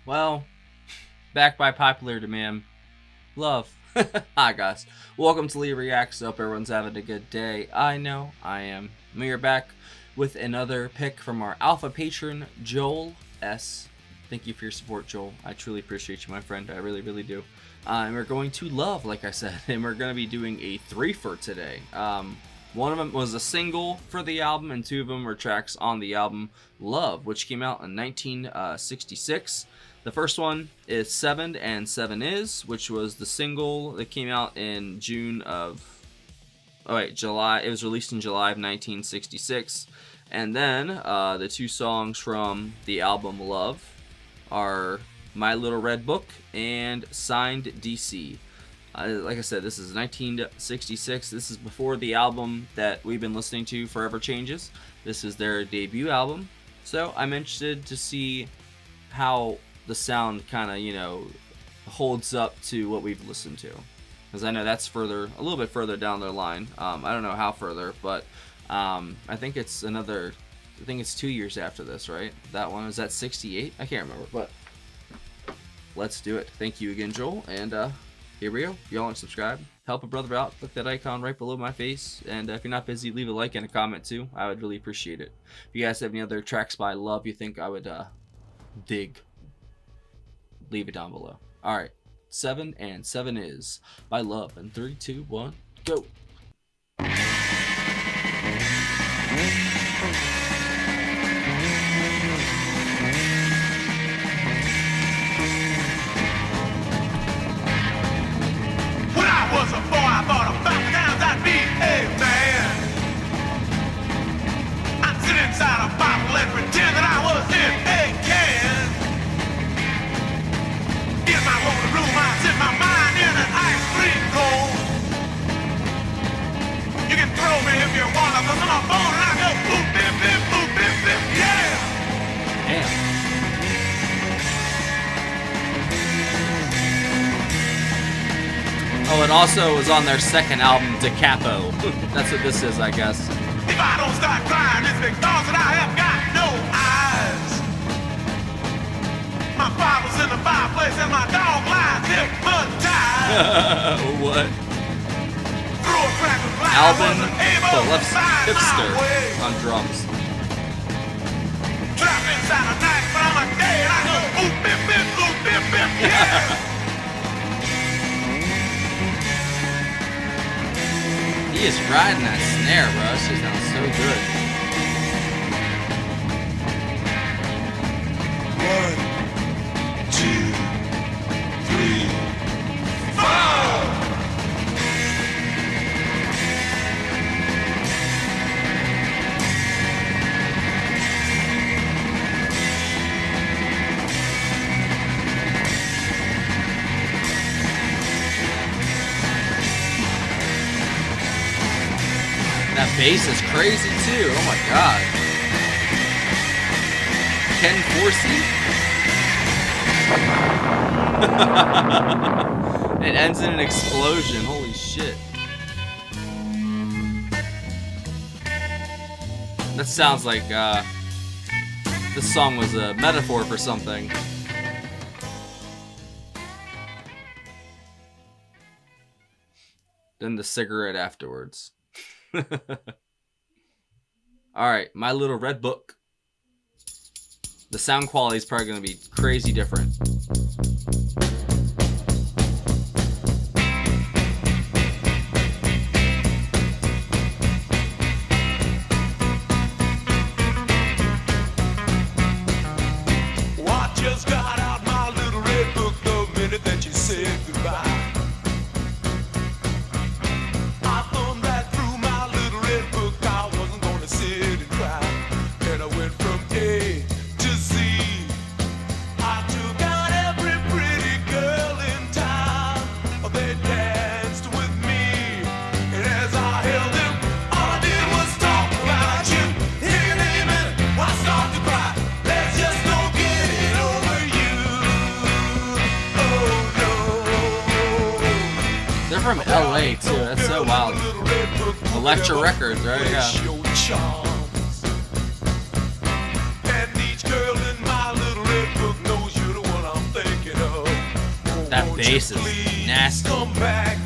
Well, back by popular demand. Love. Hi guys. Welcome to Lee Reacts. Hope everyone's having a good day. I know I am. We are back with another pick from our alpha patron, Joel S. Thank you for your support, Joel. I truly appreciate you, my friend. I really, really do. And we're going to Love, like I said, and we're going to be doing a three-fer today. One of them was a single for the album, and two of them were tracks on the album Love, which came out in 1966. The first one is 7 and 7 Is, which was the single that came out in July. It was released in July of 1966. And then the two songs from the album Love are My Little Red Book and Signed DC. Like I said, this is 1966. This is before the album that we've been listening to, Forever Changes. This is their debut album. So I'm interested to see how the sound kind of, holds up to what we've listened to. Because I know that's a little bit further down their line. I don't know how further, but I think it's 2 years after this, right? That one, is that 68? I can't remember, but let's do it. Thank you again, Joel, and here we go. If y'all want to subscribe, help a brother out, click that icon right below my face, and if you're not busy, leave a like and a comment too. I would really appreciate it. If you guys have any other tracks by Love you think I would dig, leave it down below. Alright, 7 and 7 Is by Love, and 3, 2, 1, go! Oh, it also was on their second album, Da Capo. That's what this is, I guess. If I don't start crying, it's because that I have got no eyes. My Bible's in the fireplace and my dog lies hypnotized. What? Through a crack of light, Alvin Phillips Hipster on drums. Trapped inside a night, but I'm a day and I go oop, bip, bip, oop, bip, bip, yeah. He is riding that snare, bro. This just sounds so good. 1, 2, 3, 4. That bass is crazy too. Oh my god. Ken Forsey? It ends in an explosion. Holy shit. That sounds like this song was a metaphor for something. Then the cigarette afterwards. Alright, My Little Red Book. The sound quality is probably going to be crazy different. I just got out my little red book the minute that you said goodbye. From LA too, that's so wild. Elektra Records, right? Yeah. And each girl in my little red book knows you're the one I'm bass is nasty. Come back.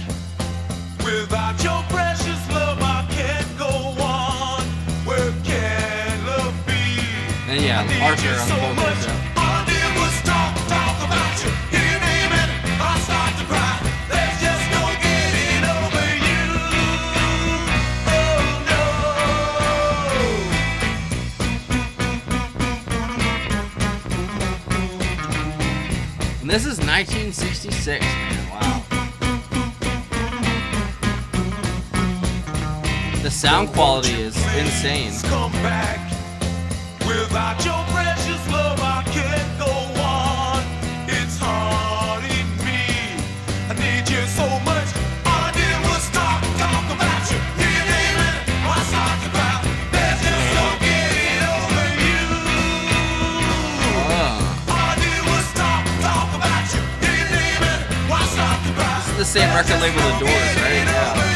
Without your precious love, I can't go on. Where can love be? And yeah, I need Arthur you on so the vocals, much. yeah. All I did was talk about you. Hear your name and I start to cry. There's just no getting over you. Oh no. And this is 1966, man. Wow. The sound quality is insane. Come back. Without your precious love, I can't go on. It's haunting me. I need you so much. All I did was talk about you. Hear your name and I start to cry. There's just no getting over you. All I did was talk about you. Hear your name and I start to cry. This is the same record label The Doors, right? Yeah.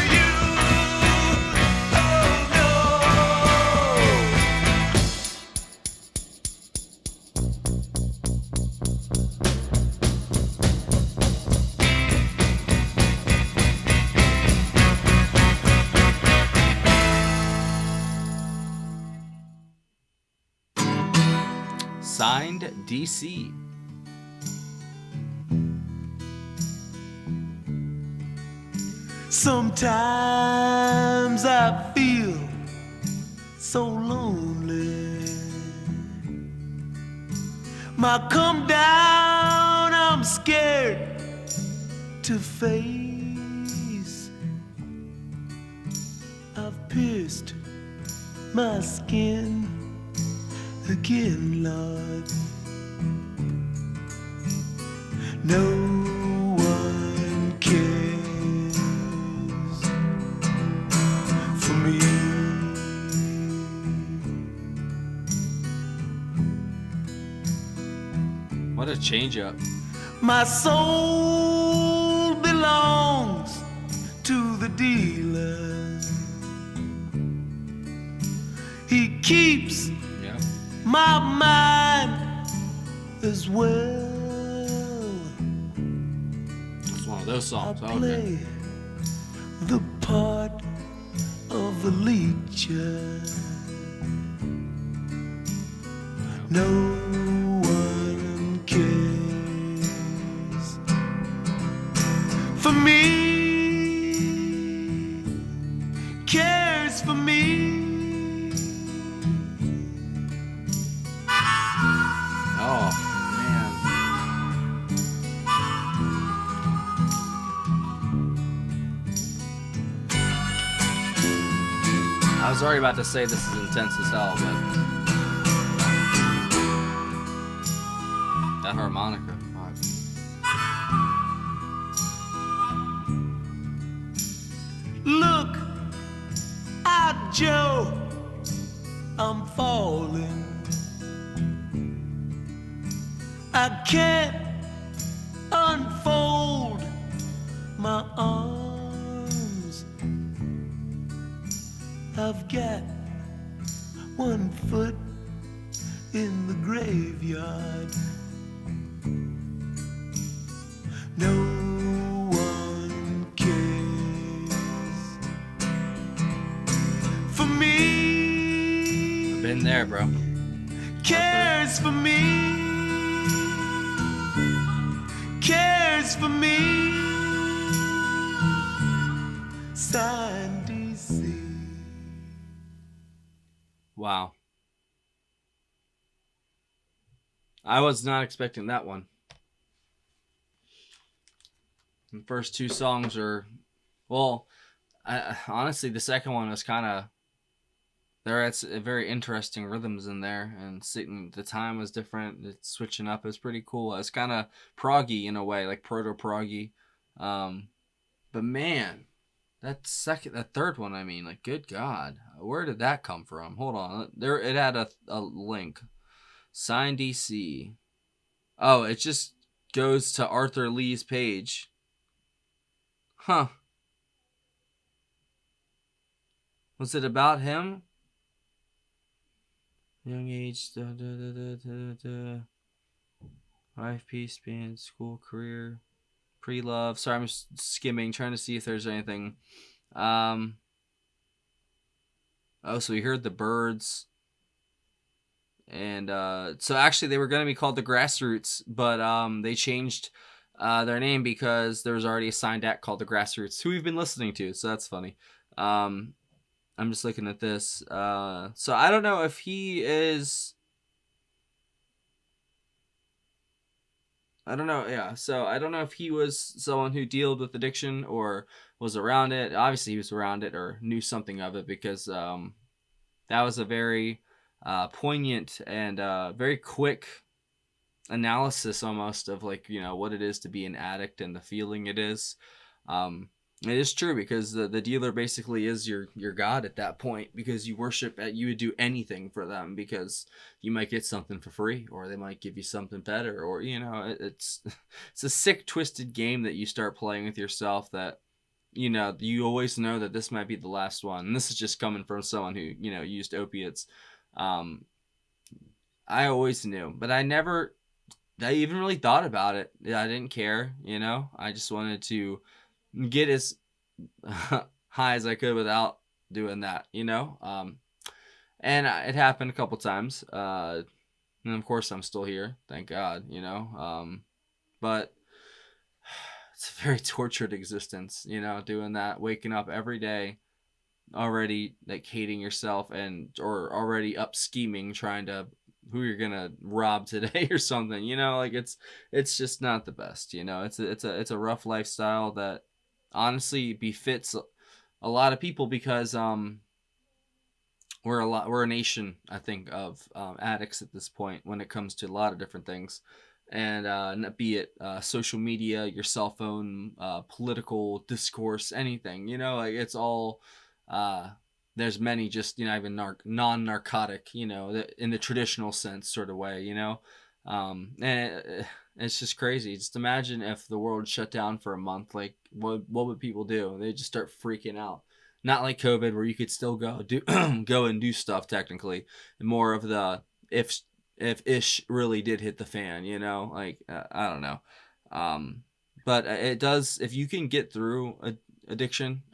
Signed DC. Sometimes I feel so lonely. My come down, I'm scared to face. I've pierced my skin again, Lord. No one cares for me. What a change up. My soul belongs to the dealer. He keeps Yeah. my mind as well. It's one of those I songs. Okay. play the part of a leecher. No one cares for me. Cares for me. Oh, man. I was already about to say this is intense as hell, but that harmonica. Fuck. Look out, Joe. I'm falling. I can't unfold my arms. I've got one foot in the graveyard. No one cares for me. Been there, bro. Cares for me. Cares for me. Sign DC. Wow. I was not expecting that one. The first two songs are, well, honestly, the second one was kind of, there had very interesting rhythms in there, and the time was different. It's switching up. It's pretty cool. It's kind of proggy in a way, like proto-proggy. But man, that third one, I mean, like, good God, where did that come from? Hold on, there, it had a link. Sign DC. Oh, it just goes to Arthur Lee's page. Huh. Was it about him? Young age, Life, peace, band, school, career, Pre-love. Sorry, I'm just skimming, trying to see if there's anything. Oh, so we heard the Birds. And so actually they were going to be called the Grassroots, but they changed their name because there was already a signed act called the Grassroots, who we've been listening to, so that's funny. I'm just looking at this. So I don't know if he is... I don't know, yeah. So I don't know if he was someone who dealt with addiction or was around it. Obviously he was around it or knew something of it, because that was a very poignant and very quick analysis almost of, like, you know, what it is to be an addict and the feeling it is. It is true, because the dealer basically is your god at that point, because you worship at, you would do anything for them because you might get something for free, or they might give you something better, or, you know, it's a sick, twisted game that you start playing with yourself, that, you know, you always know that this might be the last one. And this is just coming from someone who, you know, used opiates. I always knew, but I even really thought about it. I didn't care, you know. I just wanted to get as high as I could without doing that, you know. And it happened a couple times. And of course, I'm still here, thank God, you know. But it's a very tortured existence, you know, doing that, waking up every day already like hating yourself, and or already up scheming, trying to who you're gonna rob today or something, you know. Like, it's just not the best, you know. It's a rough lifestyle that honestly befits a lot of people, because we're a nation, I think, of addicts at this point when it comes to a lot of different things. And be it social media, your cell phone, political discourse, anything, you know. Like, it's all there's many, just, you know, even non-narcotic, you know, in the traditional sense sort of way, you know. It's just crazy. Just imagine if the world shut down for a month. Like, what would people do? They just start freaking out. Not like COVID, where you could still go go and do stuff technically. More of the if ish really did hit the fan, you know. Like, I don't know. But it does, if you can get through addiction,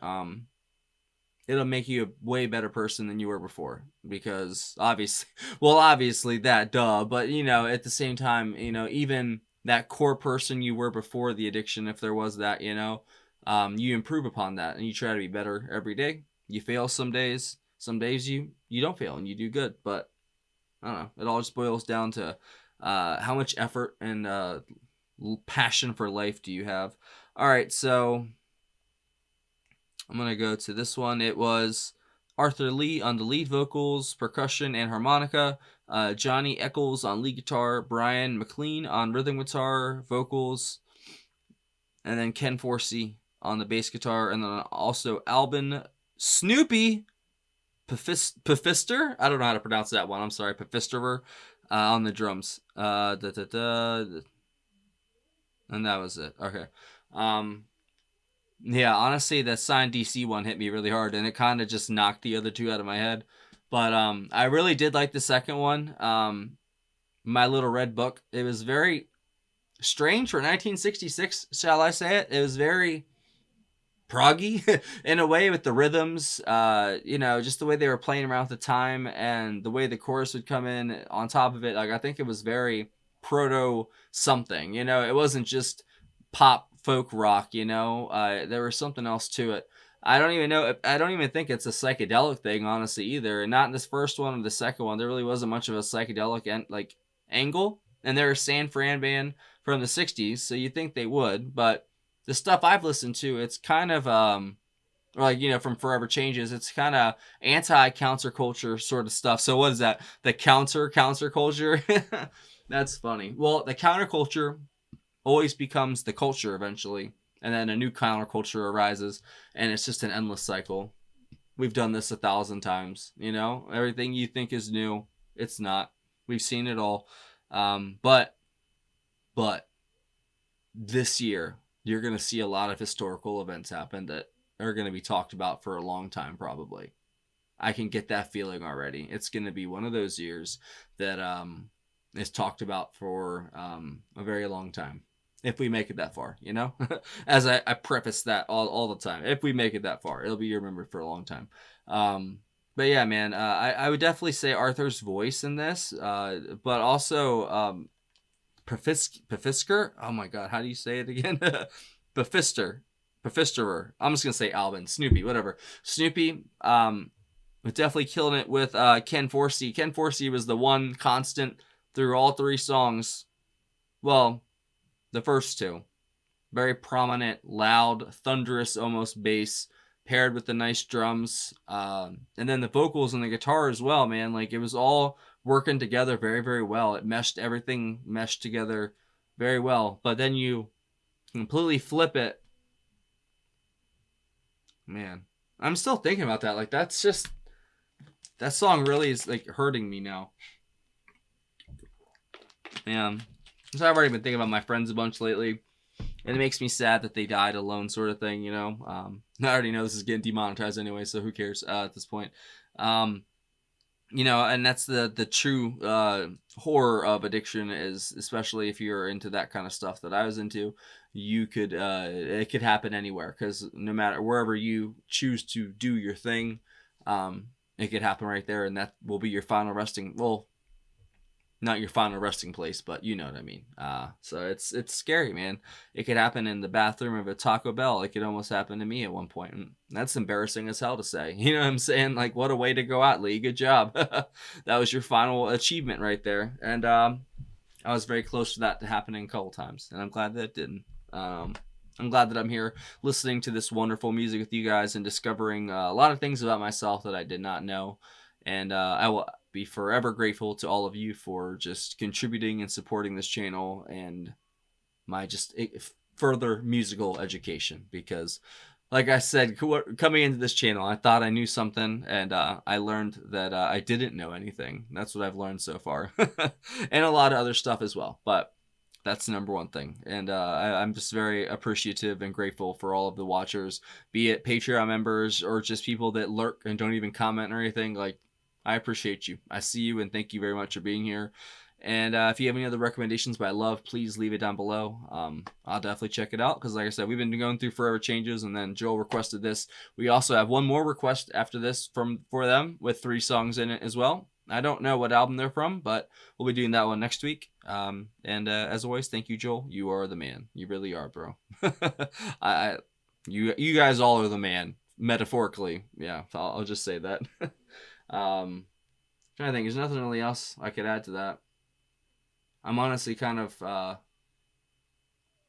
it'll make you a way better person than you were before, because obviously that, duh, but, you know, at the same time, you know, even that core person you were before the addiction, if there was that, you know, you improve upon that and you try to be better every day. You fail some days you don't fail and you do good, but I don't know, it all just boils down to how much effort and passion for life do you have. All right, so I'm going to go to this one. It was Arthur Lee on the lead vocals, percussion, and harmonica. Johnny Eccles on lead guitar. Brian McLean on rhythm guitar, vocals. And then Ken Forsey on the bass guitar. And then also Albin Snoopy Pfister. I don't know how to pronounce that one. I'm sorry. Pfisterer on the drums. And that was it. Okay. Yeah, honestly, the signed DC one hit me really hard, and it kind of just knocked the other two out of my head. But I really did like the second one, My Little Red Book. It was very strange for 1966, shall I say it. It was very proggy in a way, with the rhythms, you know, just the way they were playing around at the time, and the way the chorus would come in on top of it. Like, I think it was very proto something, you know. It wasn't just pop folk rock, you know. There was something else to it. I don't even think it's a psychedelic thing, honestly, either. And not in this first one or the second one. There really wasn't much of a psychedelic angle. And they're a San Fran band from the 60s, so you'd think they would. But the stuff I've listened to, it's kind of like, you know, from Forever Changes, it's kind of anti-counterculture sort of stuff. So what is that? The counterculture? That's funny. Well, the counterculture always becomes the culture eventually, and then a new counterculture arises, and it's just an endless cycle. We've done this 1,000 times, you know. Everything you think is new, it's not. We've seen it all. But this year, you're going to see a lot of historical events happen that are going to be talked about for a long time, probably. I can get that feeling already. It's going to be one of those years that is talked about for a very long time. if we make it that far, you know. As I preface that all the time, if we make it that far, it'll be remembered for a long time. But yeah, man, I would definitely say Arthur's voice in this, but also Pafisker. Oh my God, how do you say it again? Pafisterer. I'm just gonna say Alvin, Snoopy, whatever. Snoopy, was definitely killing it with Ken Forsey. Ken Forsey was the one constant through all three songs. Well, the first two. Very prominent, loud, thunderous almost bass, paired with the nice drums. And then the vocals and the guitar as well, man. Like, it was all working together very, very well. Everything meshed together very well. But then you completely flip it. Man, I'm still thinking about that. Like, that song really is like hurting me now. Man, so I've already been thinking about my friends a bunch lately, and it makes me sad that they died alone, sort of thing, you know. I already know this is getting demonetized anyway, so who cares at this point. You know, and that's the true horror of addiction, is especially if you're into that kind of stuff that I was into. You could it could happen anywhere, because no matter wherever you choose to do your thing, it could happen right there, and that will be your final resting. Well, not your final resting place, but you know what I mean. So it's scary, man. It could happen in the bathroom of a Taco Bell. It could almost happen to me at one point. And that's embarrassing as hell to say. You know what I'm saying? Like, what a way to go out, Lee. Good job. That was your final achievement right there. And I was very close to that happening a couple times, and I'm glad that it didn't. I'm glad that I'm here listening to this wonderful music with you guys and discovering a lot of things about myself that I did not know. And I will be forever grateful to all of you for just contributing and supporting this channel and my just further musical education. Because, like I said, coming into this channel, I thought I knew something, and I learned that I didn't know anything. That's what I've learned so far. And a lot of other stuff as well. But that's the number one thing. And I'm just very appreciative and grateful for all of the watchers, be it Patreon members or just people that lurk and don't even comment or anything. Like, I appreciate you. I see you, and thank you very much for being here. And if you have any other recommendations by love, please leave it down below. I'll definitely check it out, because like I said, we've been going through Forever Changes, and then Joel requested this. We also have one more request after this for them with 3 songs in it as well. I don't know what album they're from, but we'll be doing that one next week. And as always, thank you, Joel. You are the man. You really are, bro. You guys all are the man, metaphorically. Yeah, I'll just say that. Trying to think, there's nothing really else I could add to that. I'm honestly kind of a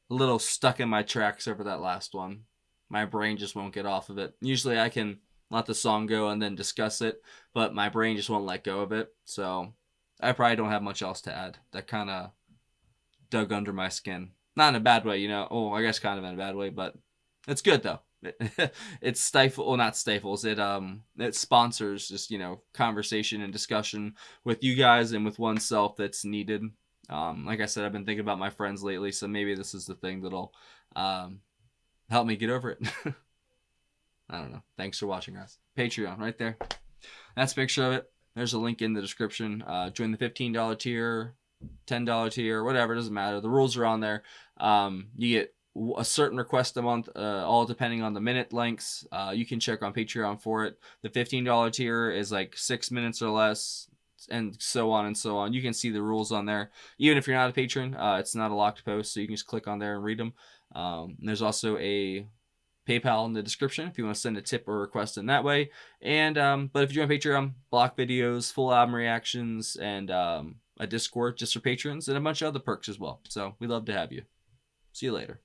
little stuck in my tracks over that last one. My brain just won't get off of it. Usually I can let the song go and then discuss it, but my brain just won't let go of it. So I probably don't have much else to add. That kind of dug under my skin. Not in a bad way, you know. Oh, I guess kind of in a bad way, but it's good though. It not stifles it. It sponsors just, you know, conversation and discussion with you guys and with oneself that's needed. Like I said, I've been thinking about my friends lately, so maybe this is the thing that'll help me get over it. I don't know. Thanks for watching, guys. Patreon right there. That's a picture of it. There's a link in the description. Join the $15 tier, $10 tier, whatever. It doesn't matter. The rules are on there. You get a certain request a month, all depending on the minute lengths. You can check on Patreon for it. The $15 tier is like 6 minutes or less, and so on and so on. You can see the rules on there. Even if you're not a patron, it's not a locked post, so you can just click on there and read them. There's also a PayPal in the description if you want to send a tip or request in that way. And but if you join Patreon, block videos, full album reactions, and a Discord just for patrons, and a bunch of other perks as well. So we'd love to have you. See you later.